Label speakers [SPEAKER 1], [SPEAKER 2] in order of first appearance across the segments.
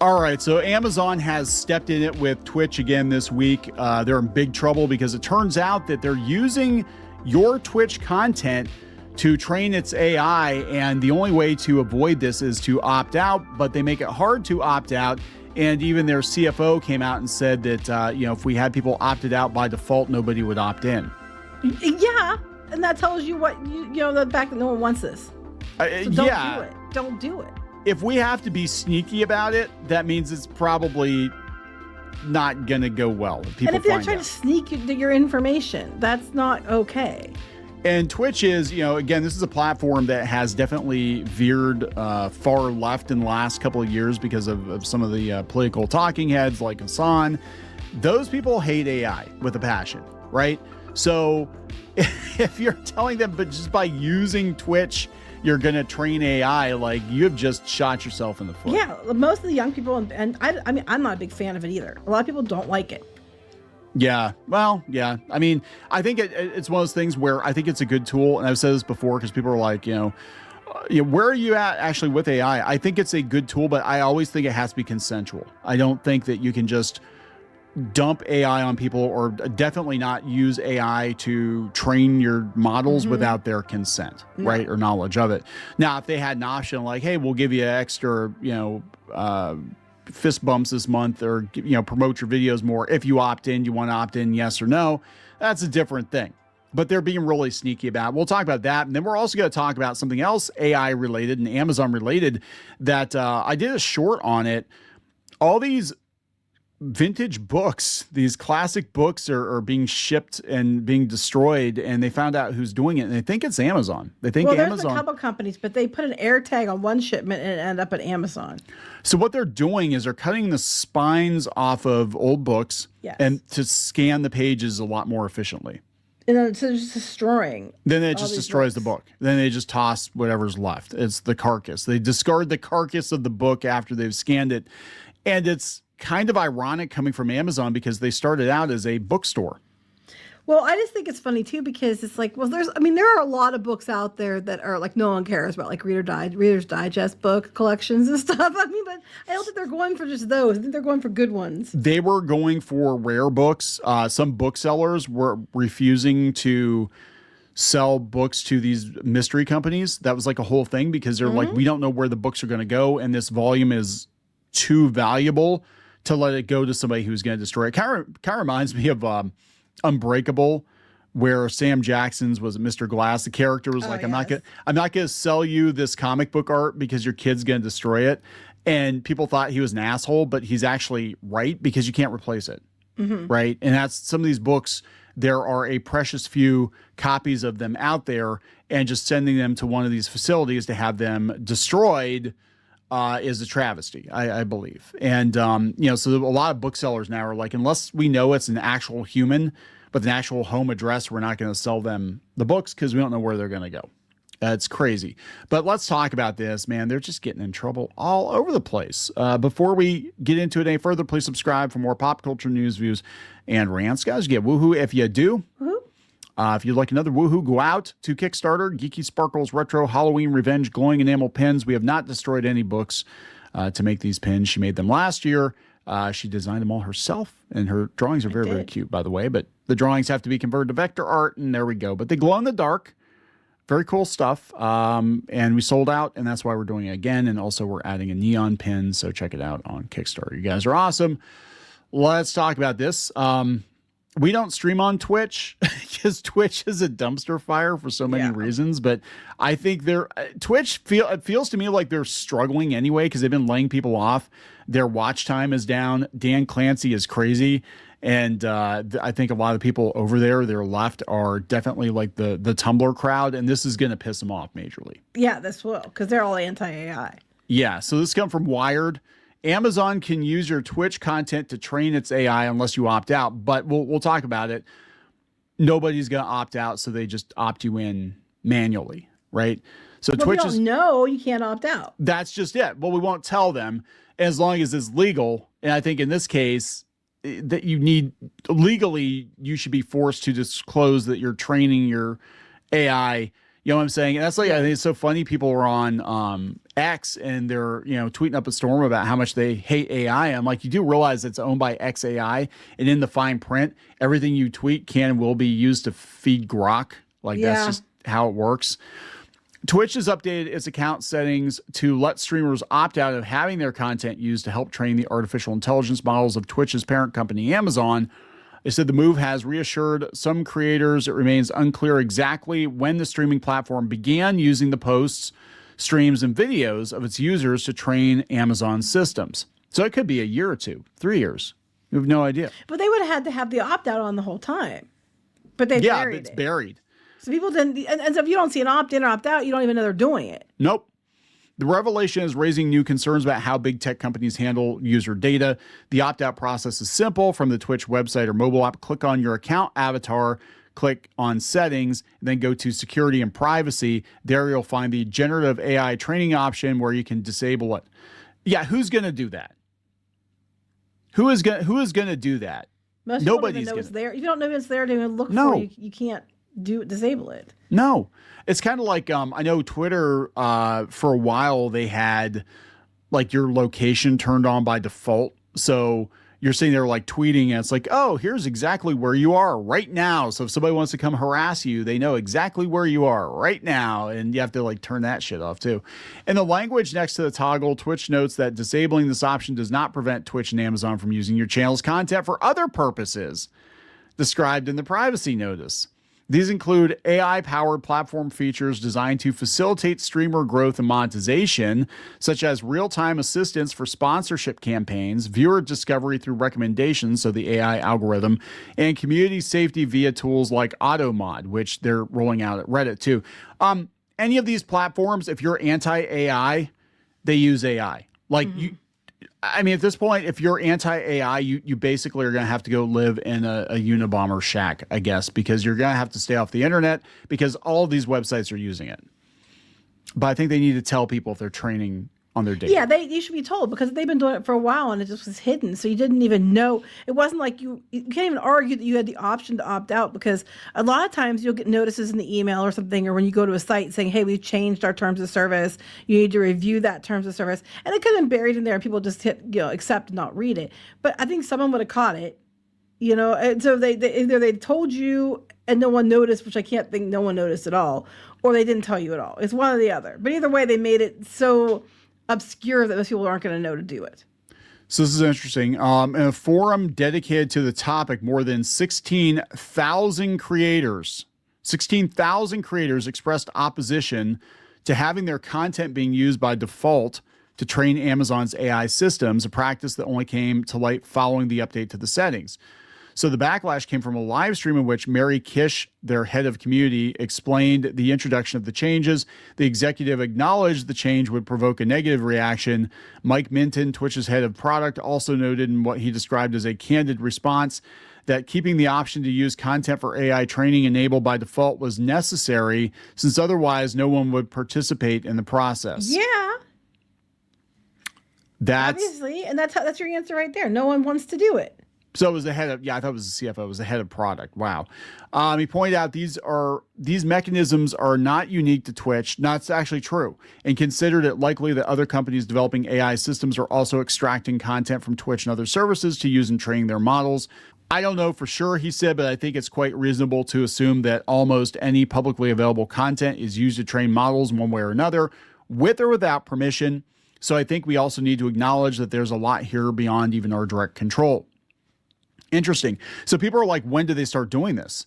[SPEAKER 1] All right, so Amazon has stepped in it with Twitch again this week. They're in big trouble because it turns out that they're using your Twitch content to train its AI, and the only way to avoid this is to opt out, but they make it hard to opt out. And even their CFO came out and said that, if we had people opted out by default, nobody would opt in.
[SPEAKER 2] Yeah, and that tells you what, the fact that no one wants this. So don't do it. Don't do it.
[SPEAKER 1] If we have to be sneaky about it, that means it's probably not going to go well.
[SPEAKER 2] And if they're trying to sneak your information, that's not okay.
[SPEAKER 1] And Twitch is, again, this is a platform that has definitely veered far left in the last couple of years because of some of the political talking heads like Hassan. Those people hate AI with a passion, right? So if you're telling them, but just by using Twitch, you're going to train AI, like, you have just shot yourself in the foot.
[SPEAKER 2] Yeah, most of the young people, and I mean, I'm not a big fan of it either. A lot of people don't like it.
[SPEAKER 1] Yeah, well, yeah. I mean, I think it's one of those things where I think it's a good tool, and I've said this before because people are like, where are you at actually with AI? I think it's a good tool, but I always think it has to be consensual. I don't think that you can just dump AI on people, or definitely not use AI to train your models without their consent, right? Or knowledge of it. Now, if they had an option like, hey, we'll give you extra, fist bumps this month, or, promote your videos more. If you opt in, you want to opt in, yes or no, that's a different thing. But they're being really sneaky about it. We'll talk about that. And then we're also going to talk about something else AI related and Amazon related that I did a short on it. All these vintage books, these classic books are being shipped and being destroyed, and they found out who's doing it, and they think it's Amazon. They think Amazon.
[SPEAKER 2] There's a couple companies, but they put an air tag on one shipment and it ended up at Amazon. So
[SPEAKER 1] what they're doing is they're cutting the spines off of old books, and to scan the pages a lot more efficiently.
[SPEAKER 2] And then it's just destroying.
[SPEAKER 1] Then it just destroys the book. Then they just toss whatever's left. It's the carcass. They discard the carcass of the book after they've scanned it, and it's kind of ironic coming from Amazon because they started out as a bookstore.
[SPEAKER 2] Well, I just think it's funny too, because it's like, well, there are a lot of books out there that are like, no one cares about, like Reader's Digest book collections and stuff. I mean, but I don't think they're going for just those. I think they're going for good ones. They
[SPEAKER 1] were going for rare books. Some booksellers were refusing to sell books to these mystery companies. That was like a whole thing because they're like, we don't know where the books are going to go, and this volume is too valuable to let it go to somebody who's going to destroy it. Kind of reminds me of Unbreakable, where Sam Jackson's was Mr. Glass. The character was like, I'm not going to sell you this comic book art because your kid's going to destroy it. And people thought he was an asshole, but he's actually right because you can't replace it. Right. And that's some of these books. There are a precious few copies of them out there, and just sending them to one of these facilities to have them destroyed is a travesty, I believe. And, so a lot of booksellers now are like, unless we know it's an actual human with an actual home address, we're not going to sell them the books because we don't know where they're going to go. It's crazy. But let's talk about this, man. They're just getting in trouble all over the place. Before we get into it any further, please subscribe for more pop culture news, views, and rants. Guys, you get woohoo if you do. If you'd like another woohoo, go out to Kickstarter, Geeky Sparkles Retro Halloween Revenge Glowing Enamel Pins. We have not destroyed any books to make these pins. She made them last year. She designed them all herself, and her drawings are very, very cute, by the way. But the drawings have to be converted to vector art, and there we go. But they glow in the dark. Very cool stuff. And we sold out, and that's why we're doing it again. And also we're adding a neon pin, so check it out on Kickstarter. You guys are awesome. Let's talk about this. We don't stream on Twitch because Twitch is a dumpster fire for so many reasons. But I think Twitch it feels to me like they're struggling anyway because they've been laying people off. Their watch time is down. Dan Clancy is crazy. And I think a lot of people over there, their left, are definitely like the Tumblr crowd. And this is going to piss them off majorly.
[SPEAKER 2] Yeah, this will, because they're all anti-AI.
[SPEAKER 1] Yeah, so this comes from Wired. Amazon can use your Twitch content to train its AI unless you opt out, but we'll talk about it. Nobody's going to opt out, so they just opt you in manually, right? So
[SPEAKER 2] Twitch is no, you can't opt out.
[SPEAKER 1] That's just it. Well, we won't tell them as long as it's legal. And I think in this case that legally you should be forced to disclose that you're training your AI. You know what I'm saying? And that's like, I think it's so funny. People are on X and they're, tweeting up a storm about how much they hate AI. I'm like, you do realize it's owned by XAI, and in the fine print, everything you tweet can and will be used to feed Grok. Like that's just how it works. Twitch has updated its account settings to let streamers opt out of having their content used to help train the artificial intelligence models of Twitch's parent company, Amazon. They said the move has reassured some creators. It remains unclear exactly when the streaming platform began using the posts, streams, and videos of its users to train Amazon systems. So it could be a year or 2, 3 years. You have no idea.
[SPEAKER 2] But they would have had to have the opt-out on the whole time. But they buried
[SPEAKER 1] it's
[SPEAKER 2] it.
[SPEAKER 1] buried.
[SPEAKER 2] So people didn't, and so if you don't see an opt-in or opt-out, you don't even know they're doing it.
[SPEAKER 1] Nope. The revelation is raising new concerns about how big tech companies handle user data. The opt-out process is simple. From the Twitch website or mobile app, click on your account avatar, click on settings, and then go to security and privacy. There you'll find the generative AI training option where you can disable it. Yeah, who's going to do that? Who is going to do that?
[SPEAKER 2] Most
[SPEAKER 1] Nobody's
[SPEAKER 2] going to know it's there. If you don't know it's there to look for it, you can't disable it.
[SPEAKER 1] No. It's kind of like I know Twitter for a while they had like your location turned on by default. So you're sitting there like tweeting and it's like, oh, here's exactly where you are right now. So if somebody wants to come harass you, they know exactly where you are right now. And you have to like turn that shit off too. In the language next to the toggle, Twitch notes that disabling this option does not prevent Twitch and Amazon from using your channel's content for other purposes described in the privacy notice. These include AI-powered platform features designed to facilitate streamer growth and monetization, such as real-time assistance for sponsorship campaigns, viewer discovery through recommendations, so the AI algorithm, and community safety via tools like AutoMod, which they're rolling out at Reddit too. Any of these platforms, if you're anti-AI, they use AI. Like at this point, if you're anti-AI, you basically are going to have to go live in a Unabomber shack, I guess, because you're going to have to stay off the internet because all of these websites are using it. But I think they need to tell people if they're training on their data.
[SPEAKER 2] Yeah, you should be told because they've been doing it for a while and it just was hidden. So you didn't even know. It wasn't like you can't even argue that you had the option to opt out because a lot of times you'll get notices in the email or something, or when you go to a site saying, hey, we've changed our terms of service. You need to review that terms of service. And it could have been buried in there and people just hit, accept and not read it. But I think someone would have caught it, and so they either they told you and no one noticed, which I can't think no one noticed at all, or they didn't tell you at all. It's one or the other. But either way, they made it so obscure that most people aren't going to know to do it.
[SPEAKER 1] So this is interesting. In a forum dedicated to the topic, more than 16,000 creators expressed opposition to having their content being used by default to train Amazon's AI systems, a practice that only came to light following the update to the settings. So the backlash came from a live stream in which Mary Kish, their head of community, explained the introduction of the changes. The executive acknowledged the change would provoke a negative reaction. Mike Minton, Twitch's head of product, also noted in what he described as a candid response that keeping the option to use content for AI training enabled by default was necessary, since otherwise no one would participate in the process.
[SPEAKER 2] Yeah. Obviously, and that's your answer right there. No one wants to do it.
[SPEAKER 1] So it was the head of, I thought it was the CFO, it was the head of product. Wow. He pointed out these mechanisms are not unique to Twitch. That's actually true. And considered it likely that other companies developing AI systems are also extracting content from Twitch and other services to use in training their models. I don't know for sure, he said, but I think it's quite reasonable to assume that almost any publicly available content is used to train models one way or another, with or without permission. So I think we also need to acknowledge that there's a lot here beyond even our direct control. Interesting. So people are like, when do they start doing this?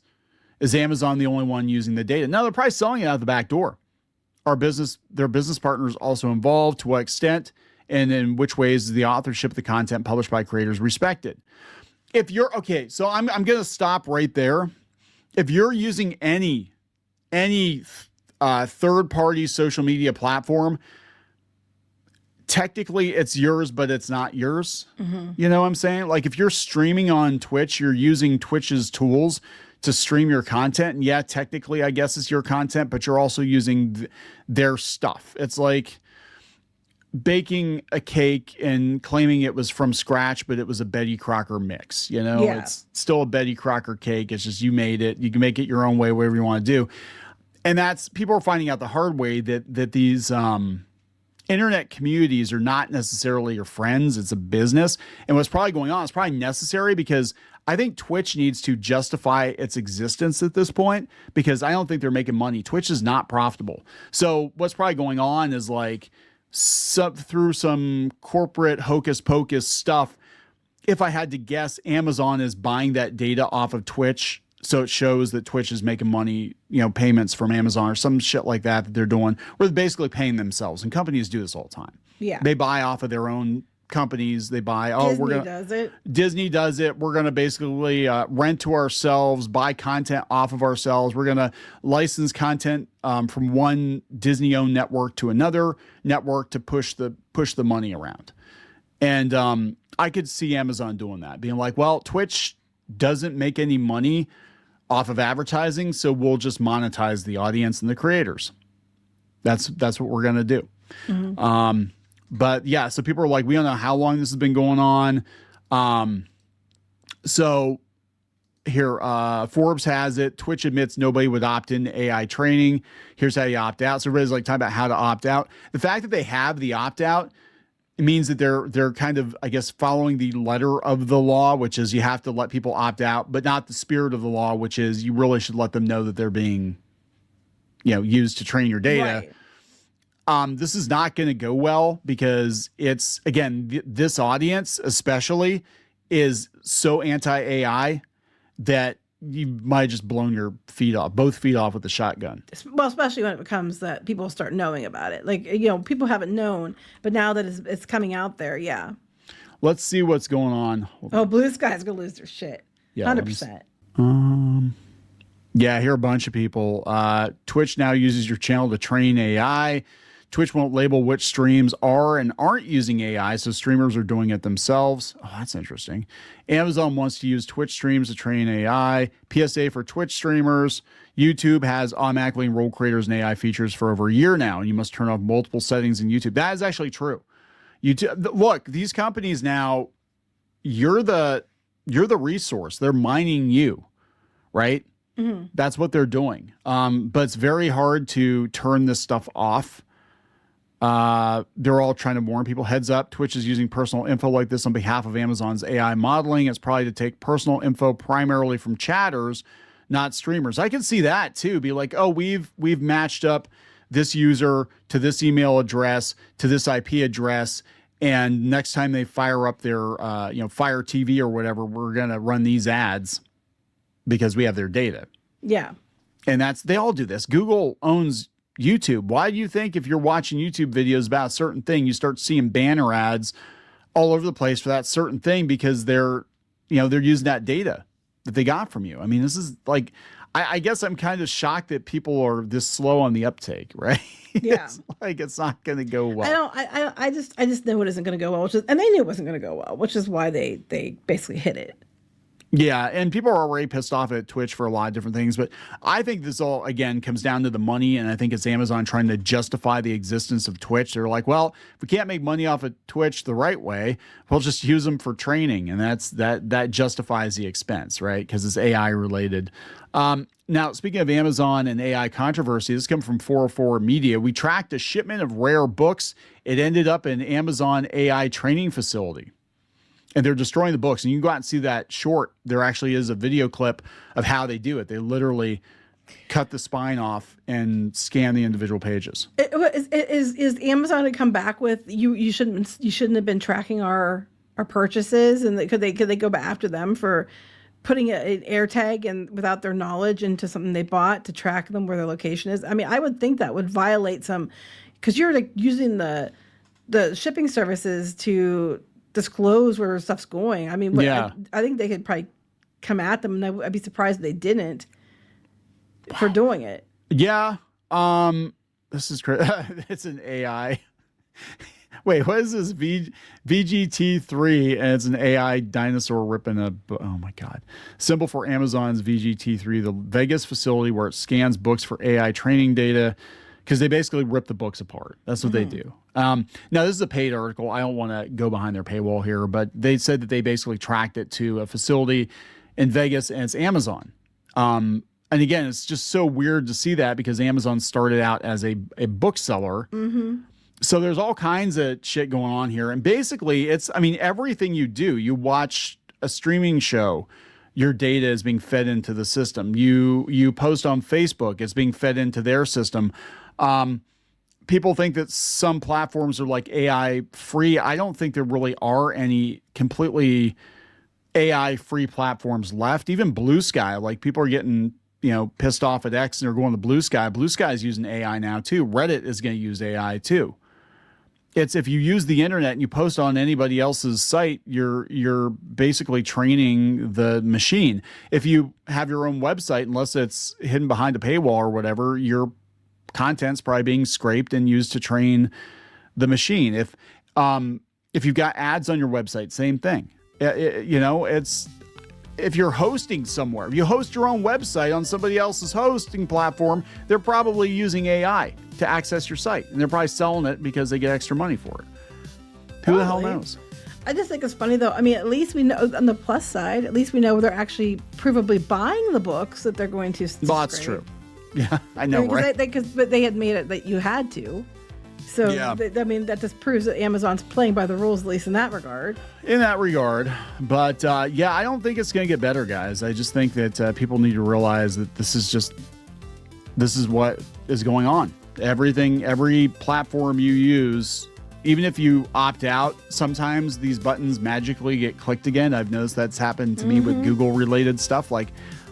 [SPEAKER 1] Is Amazon the only one using the data? No, they're probably selling it out the back door. Their business partners also involved, to what extent, and in which ways is the authorship of the content published by creators respected? If you're okay, so I'm going to stop right there. If you're using any third-party social media platform, technically it's yours, but it's not yours. Mm-hmm. You know what I'm saying? Like if you're streaming on Twitch, you're using Twitch's tools to stream your content. And yeah, technically I guess it's your content, but you're also using their stuff. It's like baking a cake and claiming it was from scratch, but it was a Betty Crocker mix. Yeah. It's still a Betty Crocker cake. It's just you made it. You can make it your own way, whatever you want to do. And that's, people are finding out the hard way that these internet communities are not necessarily your friends. It's a business. And what's probably going on is probably necessary because I think Twitch needs to justify its existence at this point because I don't think they're making money. Twitch is not profitable. So what's probably going on is like through some corporate hocus pocus stuff. If I had to guess, Amazon is buying that data off of Twitch. So it shows that Twitch is making money, payments from Amazon or some shit like that they're doing, where they're basically paying themselves. And companies do this all the time.
[SPEAKER 2] Yeah.
[SPEAKER 1] They buy off of their own companies. They buy, Disney does it. We're going to basically rent to ourselves, buy content off of ourselves. We're going to license content from one Disney-owned network to another network to push the money around. And I could see Amazon doing that, being like, well, Twitch doesn't make any money off of advertising, so we'll just monetize the audience and the creators. That's what we're going to do. Mm-hmm. But yeah, so people are like, we don't know how long this has been going on. So here, Forbes has it. Twitch admits nobody would opt into AI training. Here's how you opt out. So everybody's like talking about how to opt out. The fact that they have the opt out, it means that they're kind of, I guess, following the letter of the law, which is you have to let people opt out, but not the spirit of the law, which is you really should let them know that they're being, used to train your data. Right. This is not going to go well because it's, again, this audience especially is so anti-AI that you might have just blown your both feet off with the shotgun.
[SPEAKER 2] Well, especially when it becomes that people start knowing about it. Like, people haven't known, but now that it's coming out there, yeah.
[SPEAKER 1] Let's see what's going on.
[SPEAKER 2] Oh, Blue Sky's going to lose their shit. Yeah, 100%.
[SPEAKER 1] Yeah, I hear a bunch of people. Twitch now uses your channel to train AI. Twitch won't label which streams are and aren't using AI, so streamers are doing it themselves. Oh, that's interesting. Amazon wants to use Twitch streams to train AI. PSA for Twitch streamers. YouTube has automatically enrolled creators in AI features for over a year now, and you must turn off multiple settings in YouTube. That is actually true. YouTube, look, these companies now, you're the resource. They're mining you, right? Mm-hmm. That's what they're doing. But it's very hard to turn this stuff off. They're all trying to warn people, heads up, Twitch is using personal info like this on behalf of Amazon's AI modeling. It's probably to take personal info primarily from chatters, not streamers. I can see that too. Be like, oh, we've matched up this user to this email address, to this IP address. And next time they fire up their, Fire TV or whatever, we're going to run these ads because we have their data.
[SPEAKER 2] Yeah.
[SPEAKER 1] And they all do this. Google owns YouTube. Why do you think if you're watching YouTube videos about a certain thing, you start seeing banner ads all over the place for that certain thing because they're using that data that they got from you. I mean, this is like, I guess I'm kind of shocked that people are this slow on the uptake, right?
[SPEAKER 2] Yeah.
[SPEAKER 1] It's like it's not going to go well.
[SPEAKER 2] I just know it isn't going to go well, and they knew it wasn't going to go well, which is why they basically hit it.
[SPEAKER 1] Yeah, and people are already pissed off at Twitch for a lot of different things, but I think this all, again, comes down to the money, and I think it's Amazon trying to justify the existence of Twitch. They're like, well, if we can't make money off of Twitch the right way, we'll just use them for training, and that justifies the expense, right? Because it's AI related. Now, speaking of Amazon and AI controversy, this comes from 404 Media. We tracked a shipment of rare books. It ended up in Amazon AI training facility. And they're destroying the books. And you can go out and see that short. There actually is a video clip of how they do it. They literally cut the spine off and scan the individual pages.
[SPEAKER 2] Is Amazon to come back with you shouldn't have been tracking our purchases, and could they go back after them for putting an air tag and without their knowledge into something they bought to track them where their location is? I mean, I would think that would violate some, because you're like using the shipping services to disclose where stuff's going. I mean, yeah. I think they could probably come at them, and I'd be surprised if they didn't for doing it.
[SPEAKER 1] Yeah. This is crazy. It's an AI. Wait, what is this? VGT3, and it's an AI dinosaur ripping oh my God. Symbol for Amazon's VGT3, the Vegas facility where it scans books for AI training data, because they basically rip the books apart. That's what they do. Now, this is a paid article. I don't want to go behind their paywall here, but they said that they basically tracked it to a facility in Vegas, and it's Amazon. And again, it's just so weird to see that because Amazon started out as a bookseller. Mm-hmm. So there's all kinds of shit going on here. And basically I mean, everything you do, you watch a streaming show, your data is being fed into the system. You post on Facebook, it's being fed into their system. People think that some platforms are like AI free. I don't think there really are any completely AI free platforms left. Even Blue Sky, like people are getting, pissed off at X and they're going to Blue Sky. Blue Sky is using AI now too. Reddit is going to use AI too. It's if you use the internet and you post on anybody else's site, you're basically training the machine. If you have your own website, unless it's hidden behind a paywall or whatever, your content's probably being scraped and used to train the machine. If you've got ads on your website, same thing. It's if you're hosting somewhere, if you host your own website on somebody else's hosting platform, they're probably using AI to access your site, and they're probably selling it because they get extra money for it. Who the hell knows?
[SPEAKER 2] I just think it's funny though. I mean, at least we know on the plus side, at least we know they're actually provably buying the books that they're going to.
[SPEAKER 1] Well, that's true. Yeah, I know, right?
[SPEAKER 2] But they had made it that you had to. So, yeah. I mean, that just proves that Amazon's playing by the rules, at least in that regard.
[SPEAKER 1] But yeah, I don't think it's going to get better, guys. I just think that people need to realize that this is what is going on. Every platform you use, even if you opt out, sometimes these buttons magically get clicked again. I've noticed that's happened to me with Google related stuff. Like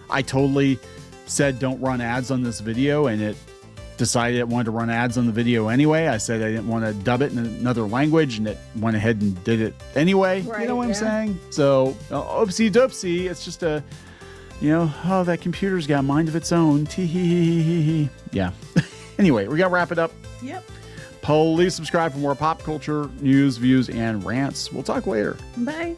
[SPEAKER 1] I totally said, don't run ads on this video, and it decided it wanted to run ads on the video anyway. I said I didn't want to dub it in another language, and it went ahead and did it anyway. Right, you know what I'm saying? So, oopsie doopsie. It's just that computer's got a mind of its own. Tee-hee-hee-hee-hee. Yeah. Anyway, we got to wrap it up.
[SPEAKER 2] Yep.
[SPEAKER 1] Please subscribe for more pop culture news, views, and rants. We'll talk later.
[SPEAKER 2] Bye.